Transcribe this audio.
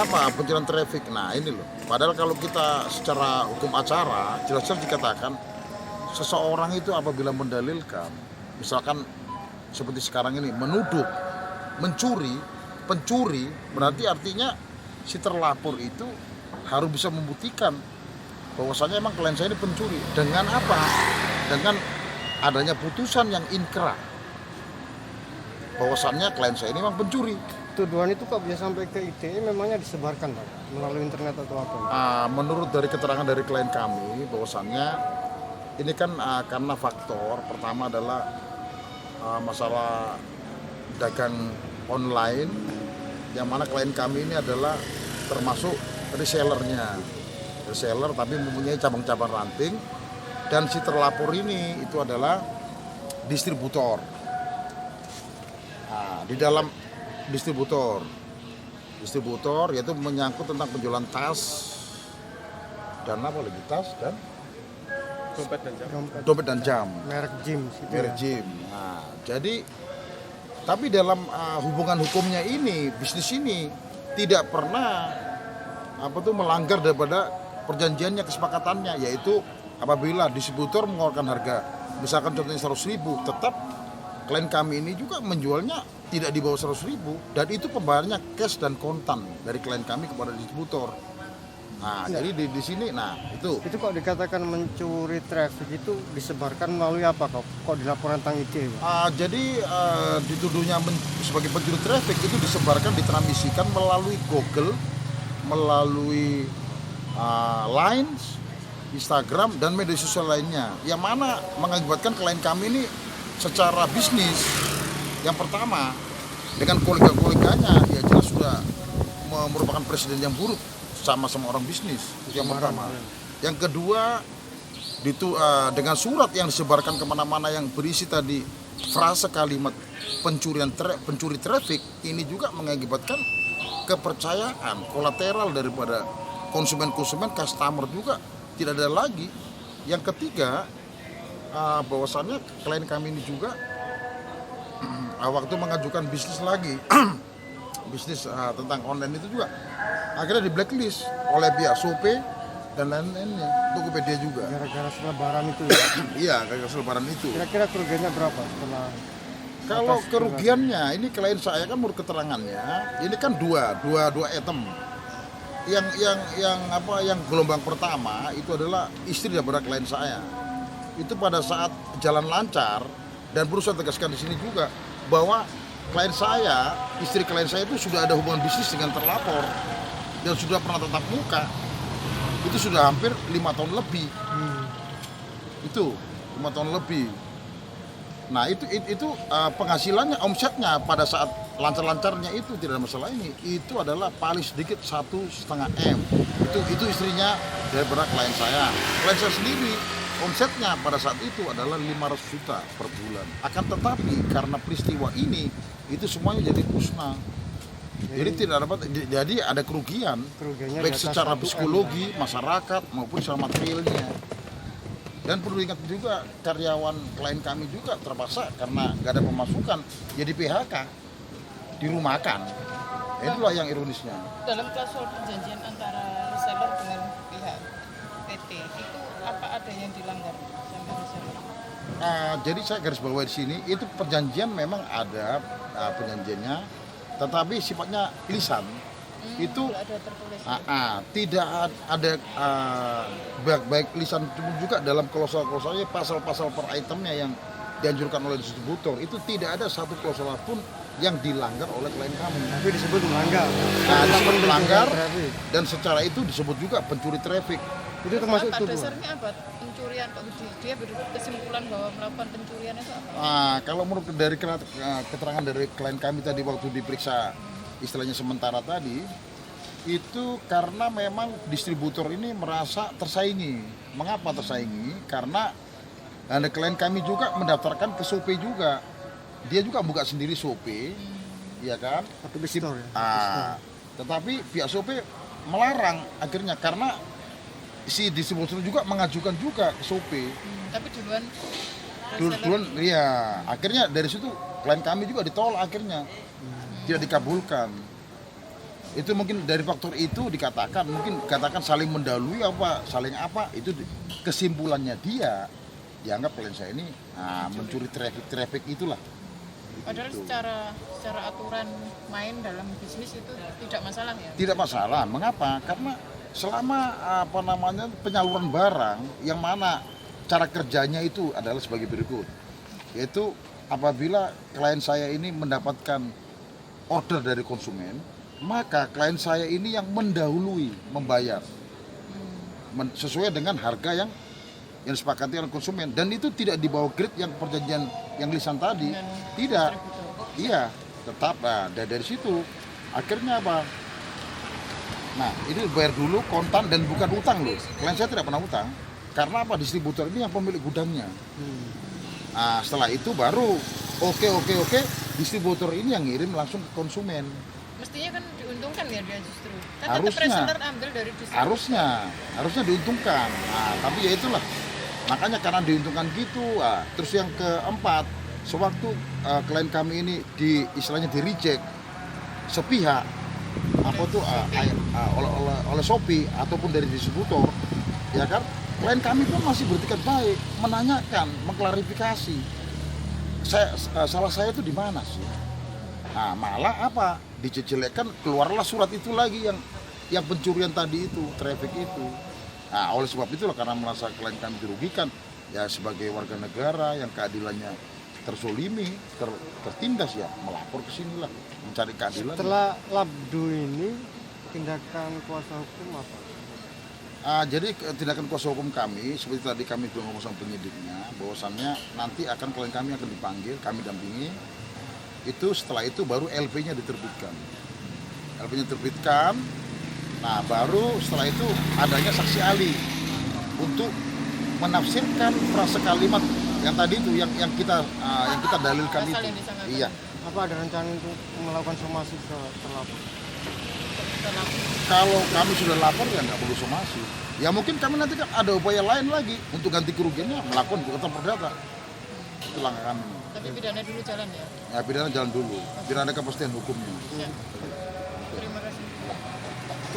apa pencurian traffic. Nah ini loh, padahal kalau kita secara hukum acara jelas-jelas dikatakan seseorang itu apabila mendalilkan, misalkan seperti sekarang ini menuduh mencuri, pencuri, berarti artinya si terlapor itu harus bisa membuktikan bahwasanya emang klien saya ini pencuri. Dengan apa? Dengan adanya putusan yang inkrah bahwasannya klien saya ini memang pencuri. Tuduhan itu kok bisa sampai ke ITE memangnya disebarkan Pak? Melalui internet atau apa? Menurut dari keterangan dari klien kami bahwasannya ini kan karena faktor pertama adalah masalah dagang online, yang mana klien kami ini adalah termasuk resellernya, reseller tapi mempunyai cabang-cabang ranting, dan si terlapor ini itu adalah distributor. Di dalam distributor yaitu menyangkut tentang penjualan tas dan apa lagi, tas dan dompet dan jam Merek gym gitu merek ya. gym. Nah, jadi tapi dalam hubungan hukumnya ini, bisnis ini tidak pernah melanggar daripada perjanjiannya, kesepakatannya, yaitu apabila distributor mengeluarkan harga misalkan contohnya 100.000, tetap klien kami ini juga menjualnya tidak di bawah 100.000, dan itu pembayarannya cash dan kontan dari klien kami kepada distributor. Nah, jadi di sini, nah itu Itu kok dikatakan mencuri traffic itu disebarkan melalui apa kok? Kok dilaporkan tentang ITE? jadi dituduhnya sebagai pencuri traffic itu disebarkan, ditransmisikan melalui Google, melalui Line, Instagram, dan media sosial lainnya, yang mana mengakibatkan klien kami ini secara bisnis, yang pertama dengan kolega-koleganya ya jelas sudah merupakan presiden yang buruk sama orang bisnis, itu yang pertama. Yang kedua dengan surat yang disebarkan kemana-mana yang berisi tadi frase kalimat pencuri traffic, ini juga mengakibatkan kepercayaan kolateral daripada konsumen customer juga tidak ada lagi. Yang ketiga, bahwasannya klien kami ini juga waktu mengajukan bisnis lagi bisnis tentang online itu juga akhirnya di blacklist oleh pihak Shopee dan lain-lainnya, Tokopedia juga. Gara-gara selebaran itu ya? Iya, gara-gara selebaran itu. Kira-kira kerugiannya berapa setelah? Kalau kerugiannya, ini klien saya kan menurut keterangannya ini kan dua item. Yang gelombang pertama itu adalah istri daripada klien saya. Itu pada saat jalan lancar, dan perlu saya tegaskan di sini juga bahwa klien saya, istri klien saya itu sudah ada hubungan bisnis dengan terlapor dan sudah pernah tatap muka. Itu sudah hampir 5 tahun lebih. Itu 5 tahun lebih. Nah itu penghasilannya, omsetnya pada saat lancar-lancarnya itu tidak ada masalah ini. Itu adalah paling sedikit 1,5 M. Itu istrinya daripada klien saya. Klien saya sendiri omsetnya pada saat itu adalah 500 juta per bulan. Akan tetapi karena peristiwa ini itu semuanya jadi musnah. Jadi tidak dapat, jadi ada kerugian baik secara psikologi masyarakat maupun secara materialnya. Dan perlu ingat juga karyawan klien kami juga terpaksa karena nggak ada pemasukan jadi PHK, dirumahkan. Itulah yang ironisnya. Dalam klausul perjanjian antara reseller dengan pihak PT itu apa ada yang dilanggar sama reseller? Jadi saya garis bawahi di sini itu perjanjian memang ada perjanjiannya, tetapi sifatnya lisan. Itu ada tertulis. Tidak ada baik lisan pun juga dalam klausul-klausulnya, pasal-pasal per itemnya yang dianjurkan oleh distributor itu tidak ada satu klausul pun yang dilanggar oleh klien kami. Tapi disebut melanggar. Disebut melanggar, dan secara itu disebut juga pencuri traffic. Itu termasuk Apa tuduhan. dasarnya apa pencurian? Dia berkesimpulan bahwa melakukan pencurian itu apa? Kalau menurut dari keterangan dari klien kami tadi waktu diperiksa istilahnya sementara tadi, itu karena memang distributor ini merasa tersaingi. Mengapa tersaingi? Karena ada klien kami juga mendaftarkan ke Shopee juga. Dia juga buka sendiri Shopee, ya kan? Satu store ya. Tetapi pihak Shopee melarang akhirnya karena si distributor juga mengajukan juga ke Shopee. Tapi Duluan, iya. Akhirnya dari situ klien kami juga ditolak akhirnya, tidak dikabulkan. Itu mungkin dari faktor itu dikatakan, mungkin katakan saling mendahului apa, saling apa, itu kesimpulannya dia dianggap klien saya ini mencuri traffic itulah. Padahal Gitu. secara aturan main dalam bisnis itu tidak masalah ya. Tidak masalah, mengapa? Karena selama penyaluran barang yang mana cara kerjanya itu adalah sebagai berikut, yaitu apabila klien saya ini mendapatkan order dari konsumen, maka klien saya ini yang mendahului membayar sesuai dengan harga yang disepakati oleh konsumen, dan itu tidak di bawah grade yang perjanjian yang lisan tadi, Dengan tidak, distributor. iya, tetap. Nah, dari situ akhirnya apa? Nah, ini bayar dulu kontan dan bukan utang loh. Klien saya tidak pernah utang, karena apa? Distributor ini yang pemilik gudangnya. Nah, setelah itu baru oke, distributor ini yang ngirim langsung ke konsumen. Mestinya kan diuntungkan ya dia justru. Kan Harusnya. tetap reseller ambil dari distributor. Harusnya diuntungkan. Nah, tapi ya itulah. Makanya karena diuntungkan gitu. Terus yang keempat, sewaktu klien kami ini istilahnya di reject sepihak, oleh Shopee ataupun dari distributor, ya kan? Klien kami pun masih bertikat baik, menanyakan, mengklarifikasi. Salah saya itu di mana sih? Nah, malah apa? Dijelekkan, keluarlah surat itu lagi yang pencurian tadi itu, traffic itu. Nah, oleh sebab itulah, karena merasa klien kami dirugikan, ya sebagai warga negara yang keadilannya tersolimi, tertindas, ya melapor ke sinilah, mencari keadilan. Setelah labdu ini, tindakan kuasa hukum apa? Jadi tindakan kuasa hukum kami, seperti tadi kami belum ngomong sama penyidiknya, bahwasannya nanti klien kami akan dipanggil, kami dampingi. Itu setelah itu baru LP-nya diterbitkan. LP-nya diterbitkan, nah baru setelah itu adanya saksi ahli untuk menafsirkan frasa kalimat yang tadi itu, yang kita dalilkan Pasal itu. yang disangkakan. Iya. Apa ada rencana untuk melakukan somasi ke terlapor? Kalau kami sudah lapor ya nggak perlu somasi. Ya mungkin kami nanti kan ada upaya lain lagi untuk ganti kerugiannya, melakukan gugatan perdata. Itu langkah kami. Tapi pidana dulu jalan ya. Ya pidana jalan dulu, biar ada kepastian hukumnya. Ya. Terima kasih.